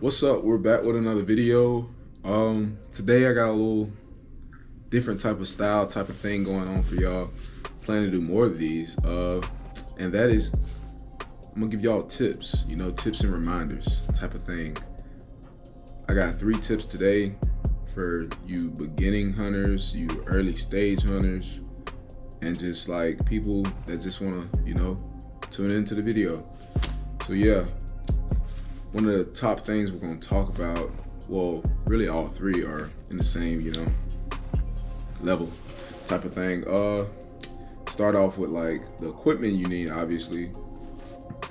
What's up? We're back with another video. Today I got a little different type of style, type of thing going on for y'all. Planning to do more of these. And that is, I'm gonna give y'all tips, tips and reminders type of thing. I got 3 tips today for you beginning hunters, you early stage hunters, and just like people that just wanna, tune into the video. So yeah. One of the top things we're going to talk about, well, really all 3 are in the same, level type of thing. Start off with like the equipment you need, obviously.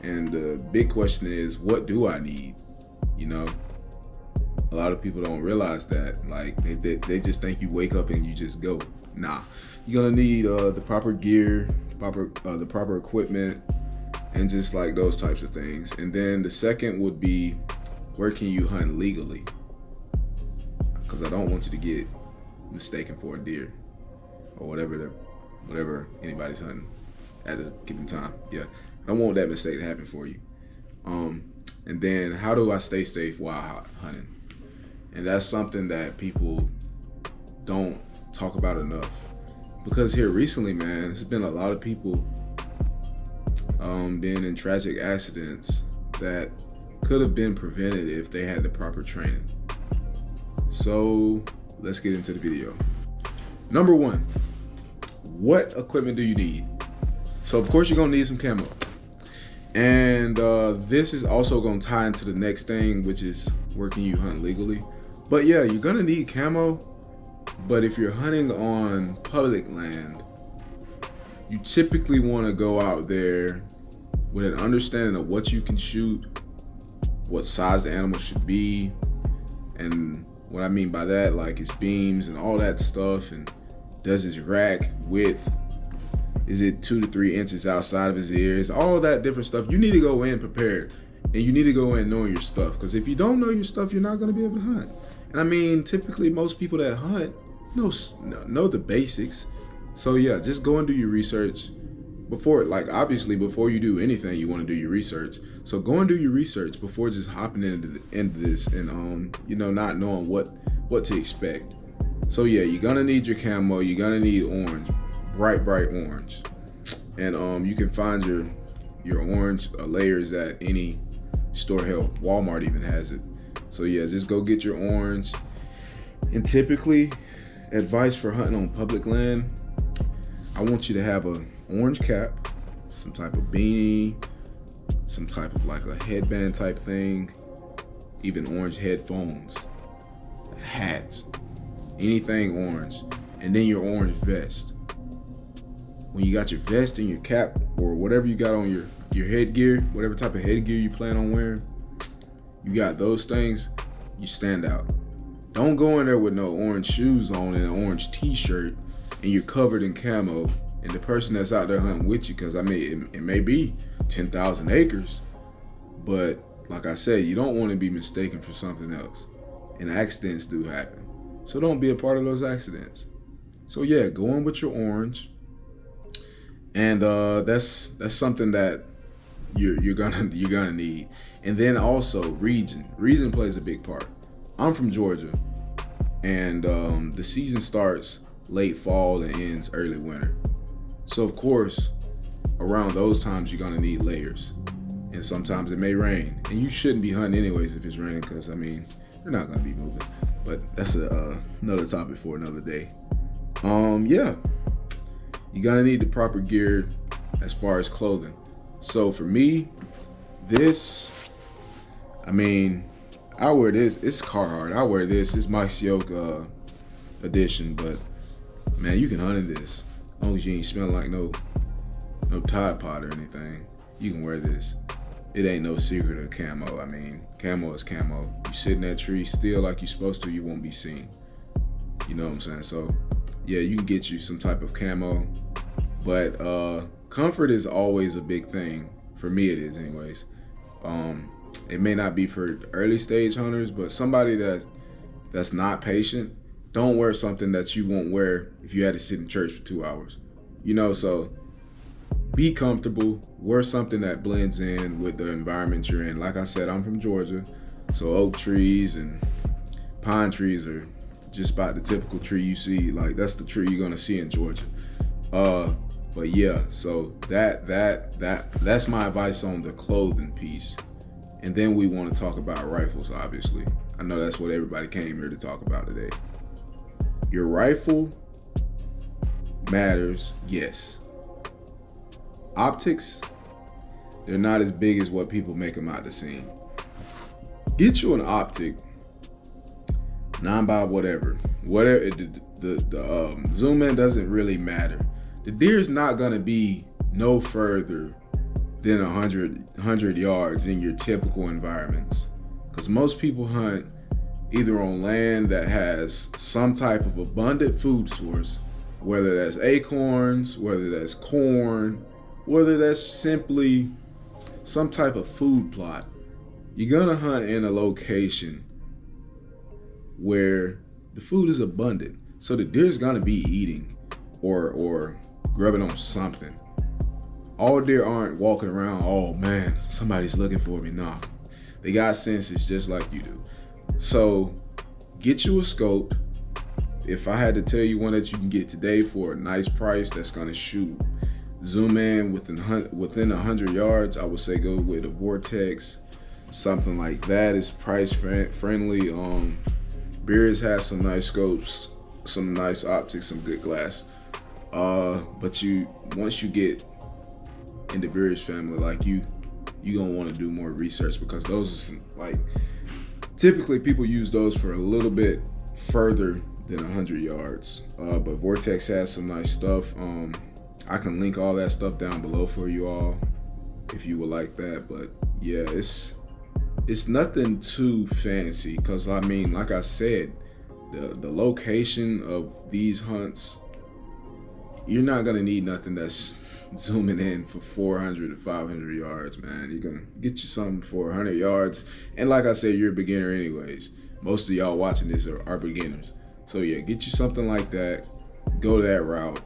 And the big question is, what do I need? A lot of people don't realize that. Like they just think you wake up and you just go. Nah, you're going to need the proper gear, the proper equipment, and just like those types of things. And then the second would be, where can you hunt legally? Because I don't want you to get mistaken for a deer or whatever anybody's hunting at a given time. Yeah, I don't want that mistake to happen for you. And then how do I stay safe while hunting? And that's something that people don't talk about enough. Because here recently, man, there's been a lot of people being in tragic accidents that could have been prevented if they had the proper training. So let's get into the video. Number 1, what equipment do you need? So of course you're gonna need some camo. And this is also gonna tie into the next thing, which is where can you hunt legally? But yeah, you're gonna need camo, but if you're hunting on public land, you typically want to go out there with an understanding of what you can shoot, what size the animal should be, and what I mean by that, like its beams and all that stuff, and does its rack width, is it 2 to 3 inches outside of his ears, all that different stuff. You need to go in prepared, and you need to go in knowing your stuff, because if you don't know your stuff, you're not going to be able to hunt. And I mean, typically most people that hunt know the basics. So yeah, just go and do your research before you do anything. You want to do your research. So go and do your research before just hopping into this and not knowing what to expect. So yeah, you're gonna need your camo. You're gonna need orange, bright orange, and you can find your orange layers at any store. Hell, Walmart even has it. So yeah, just go get your orange. And typically, advice for hunting on public land, I want you to have an orange cap, some type of beanie, some type of like a headband type thing, even orange headphones, hats, anything orange, and then your orange vest. When you got your vest and your cap or whatever you got on your headgear, whatever type of headgear you plan on wearing, you got those things, you stand out. Don't go in there with no orange shoes on and an orange t-shirt and you're covered in camo, and the person that's out there hunting with you, because I mean, it may be 10,000 acres, but like I said, you don't want to be mistaken for something else, and accidents do happen. So don't be a part of those accidents. So yeah, go in with your orange, and that's something that you're gonna need. And then also region plays a big part. I'm from Georgia, and the season starts late fall and ends early winter. So of course, around those times you're gonna need layers, and sometimes it may rain, and you shouldn't be hunting anyways if it's raining, because I mean, you're not gonna be moving. But that's another topic for another day. Yeah, you're gonna need the proper gear as far as clothing. So for me, I wear this. It's Carhartt. I wear this. It's Mike's Yoke edition, but man, you can hunt in this. As long as you ain't smelling like no Tide Pod or anything, you can wear this. It ain't no secret of camo. I mean, camo is camo. You sit in that tree still like you're supposed to, you won't be seen. You know what I'm saying? So yeah, you can get you some type of camo, but comfort is always a big thing. For me, it is anyways. It may not be for early stage hunters, but somebody that's not patient, don't wear something that you won't wear if you had to sit in church for 2 hours. So be comfortable, wear something that blends in with the environment you're in. Like I said, I'm from Georgia. So oak trees and pine trees are just about the typical tree you see. Like that's the tree you're gonna see in Georgia. But yeah, so that's my advice on the clothing piece. And then we want to talk about rifles, obviously. I know that's what everybody came here to talk about today. Your rifle matters, yes. Optics, they're not as big as what people make them out to seem. Get you an optic, 9 by whatever. The zoom in doesn't really matter. The deer is not gonna be no further than 100 yards in your typical environments. Because most people hunt either on land that has some type of abundant food source, whether that's acorns, whether that's corn, whether that's simply some type of food plot. You're gonna hunt in a location where the food is abundant. So the deer's gonna be eating or grubbing on something. All deer aren't walking around, oh man, somebody's looking for me. Nah, they got senses just like you do. So get you a scope. If I had to tell you one that you can get today for a nice price that's gonna zoom in within 100 yards, I would say go with a Vortex. Something like that is price friendly. Beers has some nice scopes, some nice optics, some good glass. But once you get in the Beers family, like you gonna want to do more research, because those are some, like, typically people use those for a little bit further than 100 yards. But Vortex has some nice stuff. I can link all that stuff down below for you all if you would like that. But yeah, it's nothing too fancy, because I mean, like I said, the location of these hunts, you're not gonna need nothing that's zooming in for 400 to 500 yards, man. You're gonna get you something for 100 yards. And like I said, you're a beginner anyways. Most of y'all watching this are beginners. So yeah, get you something like that, go that route,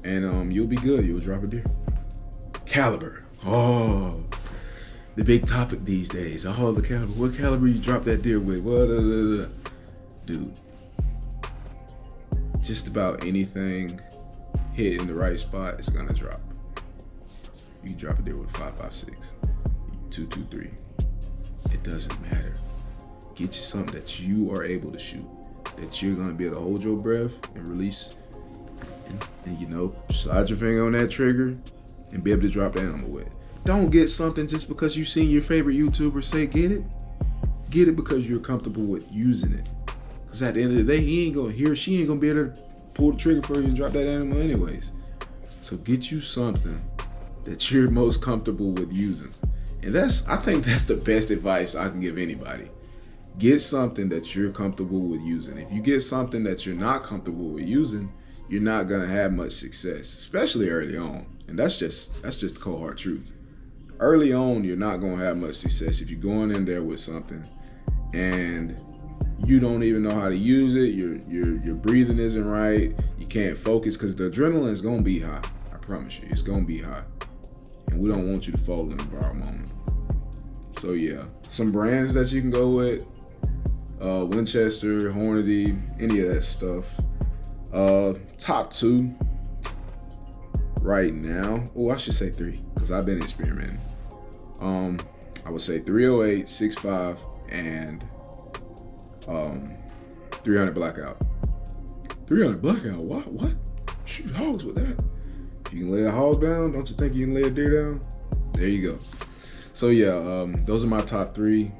and you'll be good. You'll drop a deer. Caliber. Oh, the big topic these days. Oh, the caliber. What caliber you drop that deer with? What? Dude, just about anything hit in the right spot is gonna drop. You can drop a deer with 5.56, 2.23. It doesn't matter. Get you something that you are able to shoot, that you're gonna be able to hold your breath and release, and you know, slide your finger on that trigger and be able to drop the animal with. Don't get something just because you've seen your favorite YouTuber say get it. Get it because you're comfortable with using it. Because at the end of the day, he or she ain't gonna be able to pull the trigger for you and drop that animal anyways. So get you something that you're most comfortable with using. And I think that's the best advice I can give anybody. Get something that you're comfortable with using. If you get something that you're not comfortable with using, you're not gonna have much success, especially early on. And that's just the cold hard truth. Early on, you're not gonna have much success if you're going in there with something and you don't even know how to use it. Your breathing isn't right. You can't focus, because the adrenaline is gonna be high. I promise you, it's gonna be high, and we don't want you to fall in the viral moment. So yeah, some brands that you can go with: Winchester, Hornady, any of that stuff. Top 2 right now. Oh, I should say 3, because I've been experimenting. I would say 308, 6.5, and 300 blackout. 300 blackout? What? Shoot hogs with that. If you can lay a hog down, don't you think you can lay a deer down? There you go. So yeah, those are my top 3.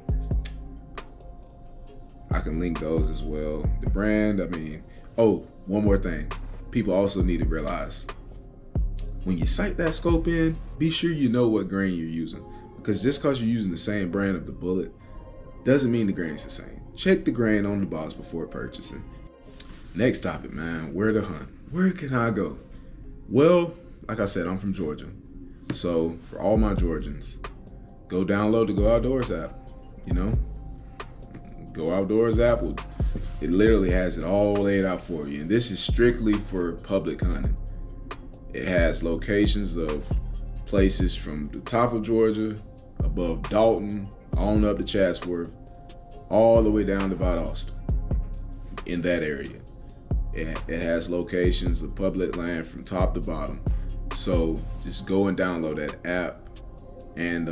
I can link those as well. The brand, I mean, oh, one more thing. People also need to realize, when you sight that scope in, be sure you know what grain you're using. Because just because you're using the same brand of the bullet doesn't mean the grain's the same. Check the grain on the box before purchasing. Next topic, man, where to hunt? Where can I go? Well, like I said, I'm from Georgia. So for all my Georgians, go download the Go Outdoors app. You know, Go Outdoors app, it literally has it all laid out for you. And this is strictly for public hunting. It has locations of places from the top of Georgia, above Dalton, on up to Chatsworth, all the way down to Valdosta in that area. It has locations of public land from top to bottom. So just go and download that app. And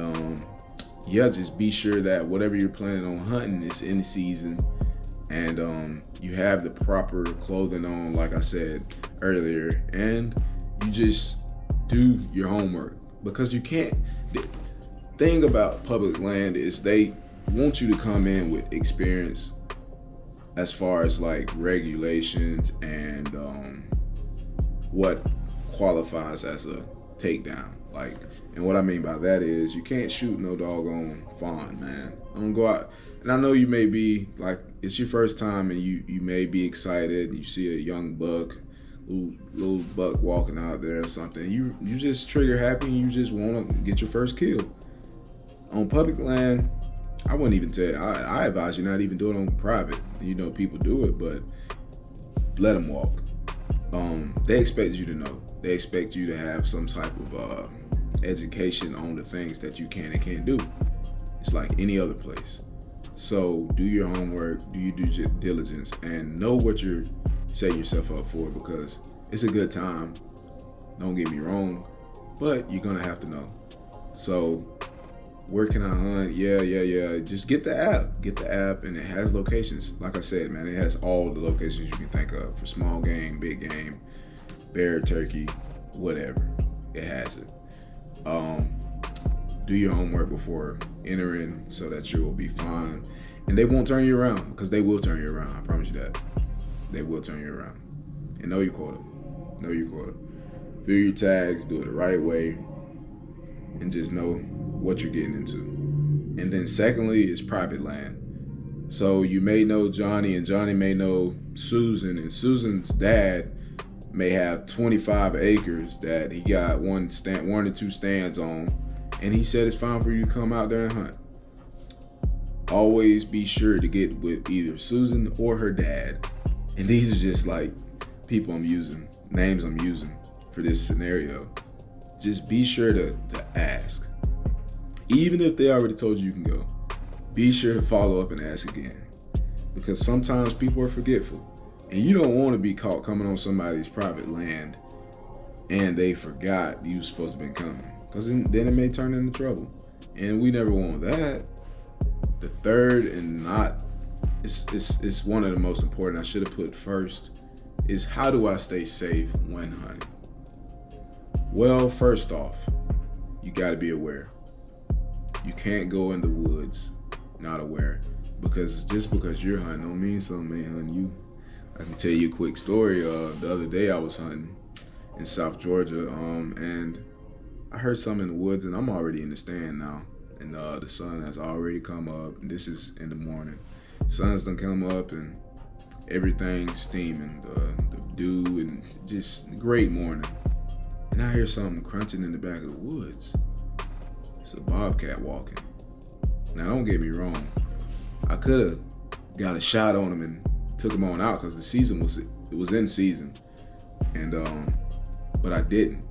just be sure that whatever you're planning on hunting is in season. And you have the proper clothing on, like I said earlier. And you just do your homework. Because you can't. The thing about public land is they want you to come in with experience as far as like regulations and what qualifies as a takedown. Like, and what I mean by that is you can't shoot no doggone fawn, man. Don't go out. And I know you may be like, it's your first time and you may be excited. You see a young buck, little buck walking out there or something. You just trigger happy and you just want to get your first kill. On public land, I wouldn't even tell you. I advise you not even do it on private. You know, people do it, but let them walk. They expect you to know. They expect you to have some type of education on the things that you can and can't do. It's like any other place. So do your homework, do your due diligence, and know what you're setting yourself up for, because it's a good time. Don't get me wrong, but you're gonna have to know. So where can I hunt? Yeah. Just get the app. Get the app, and it has locations. Like I said, man, it has all the locations you can think of for small game, big game, bear, turkey, whatever. It has it. Do your homework before entering so that you will be fine. And they won't turn you around, because they will turn you around. I promise you that. They will turn you around. And know your quota. Know your quota. Fill your tags, do it the right way, and just know what you're getting into. And then secondly is private land. So you may know Johnny, and Johnny may know Susan, and Susan's dad may have 25 acres that he got one or two stands on, and he said it's fine for you to come out there and hunt. Always be sure to get with either Susan or her dad. And these are just like people I'm using, names I'm using for this scenario. Just be sure to ask. Even if they already told you can go, be sure to follow up and ask again. Because sometimes people are forgetful. And you don't want to be caught coming on somebody's private land and they forgot you were supposed to be coming. Because then it may turn into trouble. And we never want that. The third, and not, it's one of the most important, I should have put first, is how do I stay safe when hunting? Well, first off, you got to be aware. You can't go in the woods not aware, because just because you're hunting don't mean something ain't hunting you. I can tell you a quick story. The other day I was hunting in South Georgia, and I heard something in the woods, and I'm already in the stand now, and the sun has already come up, and this is in the morning. Sun's done come up, and everything's steaming, the dew, and just great morning. And I hear something crunching in the back of the woods. It's a bobcat walking. Now, don't get me wrong. I could have got a shot on him and took him on out, because the season was in season, and but I didn't.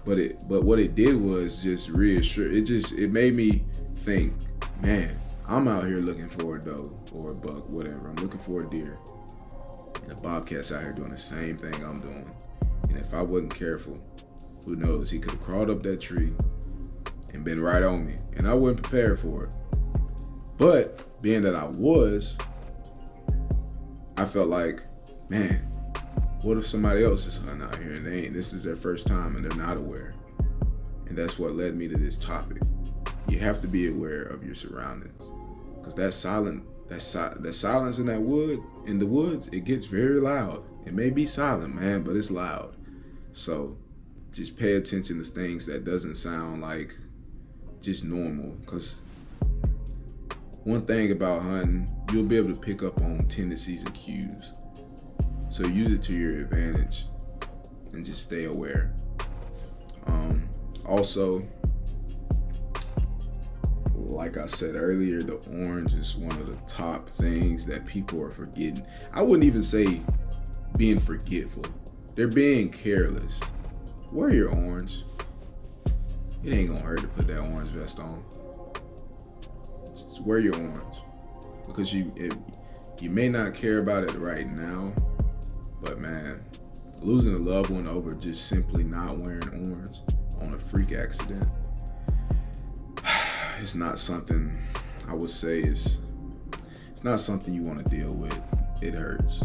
But what it did was just reassure. It made me think, man, I'm out here looking for a doe or a buck, whatever. I'm looking for a deer, and the bobcat's out here doing the same thing I'm doing. And if I wasn't careful, who knows? He could have crawled up that tree and been right on me, and I wasn't prepared for it. But being that I was, I felt like, man, what if somebody else is hunting out here and this is their first time and they're not aware? And that's what led me to this topic. You have to be aware of your surroundings, because that silence in the woods, it gets very loud. It may be silent, man, but it's loud. So just pay attention to things that doesn't sound like just normal, because one thing about hunting, you'll be able to pick up on tendencies and cues. So use it to your advantage and just stay aware. Also, like I said earlier, the orange is one of the top things that people are forgetting. I wouldn't even say being forgetful. They're being careless. Wear your orange. It ain't gonna hurt to put that orange vest on. Just wear your orange. because you may not care about it right now, but man, losing a loved one over just simply not wearing orange on a freak accident, it's not something I would say it's not something you want to deal with. It hurts.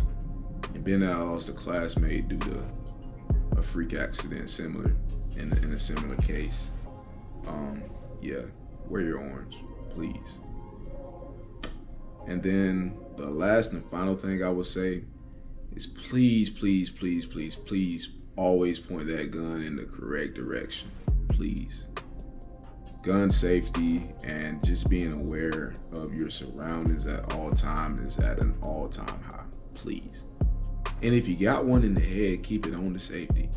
And being that I lost a classmate due to a freak accident similar in a similar case, yeah, wear your orange, please. And then the last and final thing I would say is please, please, please, please, please always point that gun in the correct direction, please. Gun safety and just being aware of your surroundings at all times is at an all-time high, please. And if you got one in the head, keep it on the safety.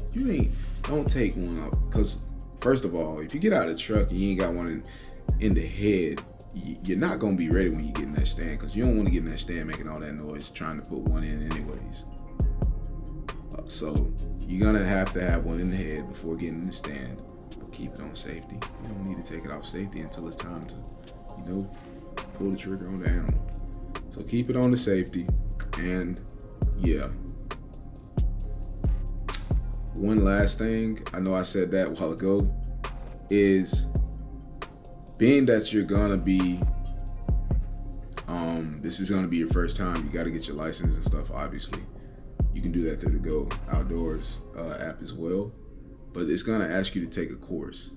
Don't take one up, because first of all, if you get out of the truck and you ain't got one in the head, you're not gonna be ready when you get in that stand, because you don't want to get in that stand making all that noise trying to put one in anyways. So you're gonna have to have one in the head before getting in the stand. Keep it on safety. You don't need to take it off safety until it's time to, pull the trigger on the animal. So keep it on the safety. And yeah. One last thing, I know I said that a while ago, is being that you're gonna be, this is gonna be your first time, you gotta get your license and stuff, obviously. You can do that through the Go Outdoors app as well. But it's gonna ask you to take a course.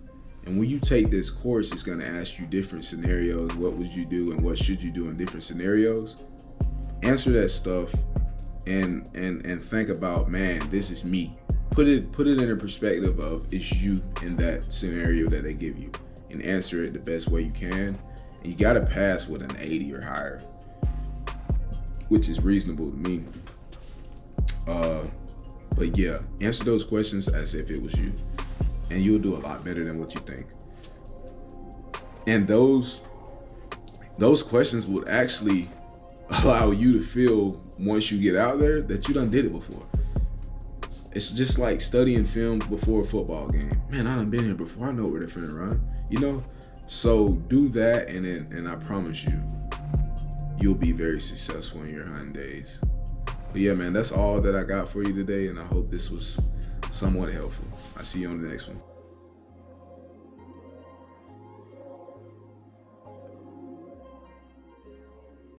And when you take this course, it's gonna ask you different scenarios. What would you do and what should you do in different scenarios? Answer that stuff and think about, man, this is me. Put it in a perspective of it's you in that scenario that they give you, and answer it the best way you can. And you gotta pass with an 80 or higher, which is reasonable to me. But yeah, answer those questions as if it was you, and you'll do a lot better than what you think. And those questions would actually allow you to feel, once you get out there, that you done did it before. It's just like studying film before a football game. Man, I done been here before. I know where they're finna run, So do that, and I promise you, you'll be very successful in your hunting days. But yeah, man, that's all that I got for you today, and I hope this was somewhat helpful. I'll see you on the next one.